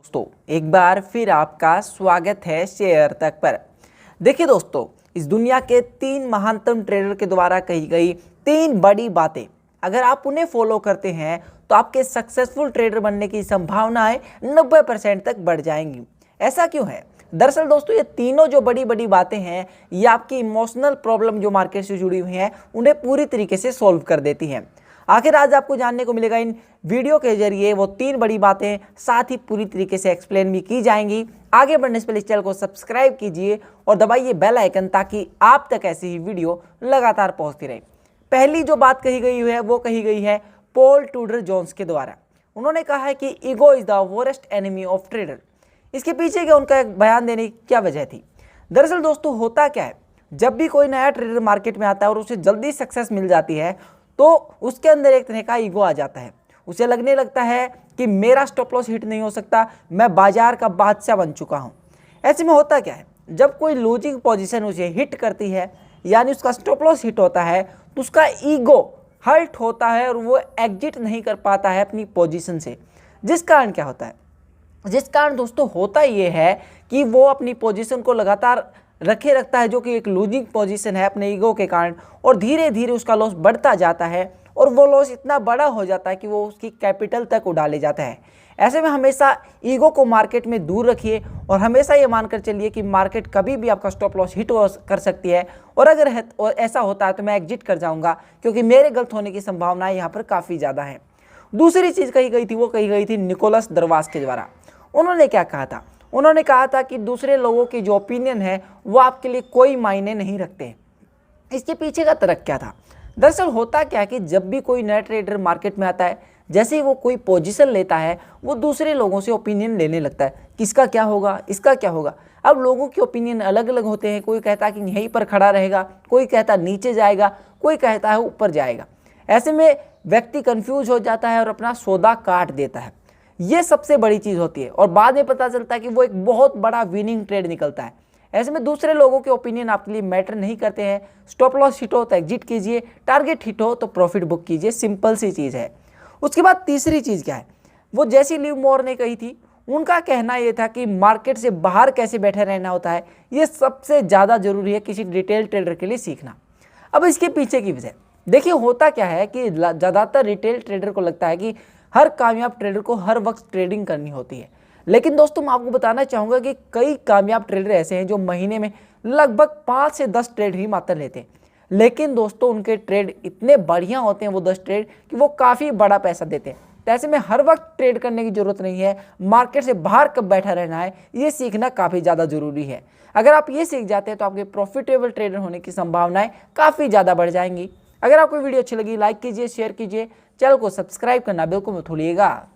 दोस्तों एक बार फिर आपका स्वागत है शेयर तक पर। देखिए दोस्तों, इस दुनिया के 3 महानतम ट्रेडर के द्वारा कही गई 3 बड़ी बातें, अगर आप उन्हें फॉलो करते हैं तो आपके सक्सेसफुल ट्रेडर बनने की संभावनाएं 90% तक बढ़ जाएंगी। ऐसा क्यों है? दरअसल दोस्तों, ये तीनों जो बड़ी बड़ी बातें हैं, ये आपकी इमोशनल प्रॉब्लम जो मार्केट से जुड़ी हुई हैं उन्हें पूरी तरीके से सॉल्व कर देती हैं। आखिर आज आपको जानने को मिलेगा इन वीडियो के जरिए वो 3 बड़ी बातें, साथ ही पूरी तरीके से एक्सप्लेन भी की जाएंगी। आगे बढ़ने से पहले इस चैनल को सब्सक्राइब कीजिए और दबाइए बेल आइकन ताकि आप तक ऐसी ही वीडियो लगातार पहुंचती रहे। पहली जो बात कही गई है वो कही गई है पॉल ट्यूडर जोन्स के द्वारा। उन्होंने कहा है कि ego is the worst enemy of trader. इसके पीछे क्या उनका एक बयान देने की क्या वजह थी? दरअसल दोस्तों, होता क्या है, जब भी कोई नया ट्रेडर मार्केट में आता है और उसे जल्दी सक्सेस मिल जाती है तो उसके अंदर एक तरह का ईगो आ जाता है। उसे लगने लगता है कि मेरा स्टॉप लॉस हिट नहीं हो सकता, मैं बाजार का बादशाह बन चुका हूं। ऐसे में होता क्या है, जब कोई लूजिंग पोजीशन उसे हिट करती है, यानी उसका स्टॉप लॉस हिट होता है, तो उसका ईगो हर्ट होता है और वो एग्जिट नहीं कर पाता है अपनी पोजीशन से। जिस कारण क्या होता है, जिस कारण दोस्तों होता ये है कि वो अपनी पोजीशन को लगातार रखे रखता है, जो कि एक लूजिंग पोजीशन है अपने ईगो के कारण, और धीरे धीरे उसका लॉस बढ़ता जाता है और वो लॉस इतना बड़ा हो जाता है कि वो उसकी कैपिटल तक उड़ा ले जाता है। ऐसे में हमेशा ईगो को मार्केट में दूर रखिए और हमेशा ये मानकर चलिए कि मार्केट कभी भी आपका स्टॉप लॉस हिट कर सकती है, और अगर ऐसा होता है तो मैं एग्जिट कर जाऊंगा क्योंकि मेरे गलत होने की संभावनाएं यहाँ पर काफ़ी ज़्यादा हैं। दूसरी चीज़ कही गई थी, वो कही गई थी निकोलस दरवास के द्वारा। उन्होंने क्या कहा था? उन्होंने कहा था कि दूसरे लोगों की जो ओपिनियन है वो आपके लिए कोई मायने नहीं रखते। इसके पीछे का तर्क क्या था? दरअसल होता क्या है कि जब भी कोई नया ट्रेडर मार्केट में आता है, जैसे ही वो कोई पोजीशन लेता है, वो दूसरे लोगों से ओपिनियन लेने लगता है, किसका क्या होगा, इसका क्या होगा। अब लोगों के ओपिनियन अलग अलग होते हैं। कोई कहता है कि यहीं पर खड़ा रहेगा, कोई कहता है नीचे जाएगा, कोई कहता है ऊपर जाएगा। ऐसे में व्यक्ति कंफ्यूज हो जाता है और अपना सौदा काट देता है। ये सबसे बड़ी चीज़ होती है और बाद में पता चलता है कि वो एक बहुत बड़ा विनिंग ट्रेड निकलता है। ऐसे में दूसरे लोगों के ओपिनियन आपके लिए मैटर नहीं करते हैं। स्टॉप लॉस हिट हो तो एग्जिट कीजिए, टारगेट हिट हो तो प्रॉफिट बुक कीजिए, सिंपल सी चीज़ है। उसके बाद तीसरी चीज़ क्या है, वो जैसी लिव मोर ने कही थी, उनका कहना ये था कि मार्केट से बाहर कैसे बैठे रहना होता है, ये सबसे ज़्यादा ज़रूरी है किसी रिटेल ट्रेडर के लिए सीखना। अब इसके पीछे की वजह देखिए, होता क्या है कि ज़्यादातर रिटेल ट्रेडर को लगता है कि हर कामयाब ट्रेडर को हर वक्त ट्रेडिंग करनी होती है। लेकिन दोस्तों, मैं आपको बताना चाहूँगा कि कई कामयाब ट्रेडर ऐसे हैं जो महीने में लगभग 5 से 10 ट्रेड ही मात्र लेते हैं। लेकिन दोस्तों, उनके ट्रेड इतने बढ़िया होते हैं, वो 10 ट्रेड, कि वो काफ़ी बड़ा पैसा देते हैं। तो ऐसे में हर वक्त ट्रेड करने की ज़रूरत नहीं है, मार्केट से बाहर कब बैठा रहना है, ये सीखना काफ़ी ज़्यादा ज़रूरी है। अगर आप ये सीख जाते हैं तो आपके प्रॉफिटेबल ट्रेडर होने की संभावनाएँ काफ़ी ज़्यादा बढ़ जाएंगी। अगर आपको वीडियो अच्छी लगी, लाइक कीजिए, शेयर कीजिए, चैनल को सब्सक्राइब करना बिल्कुल मत भूलिएगा।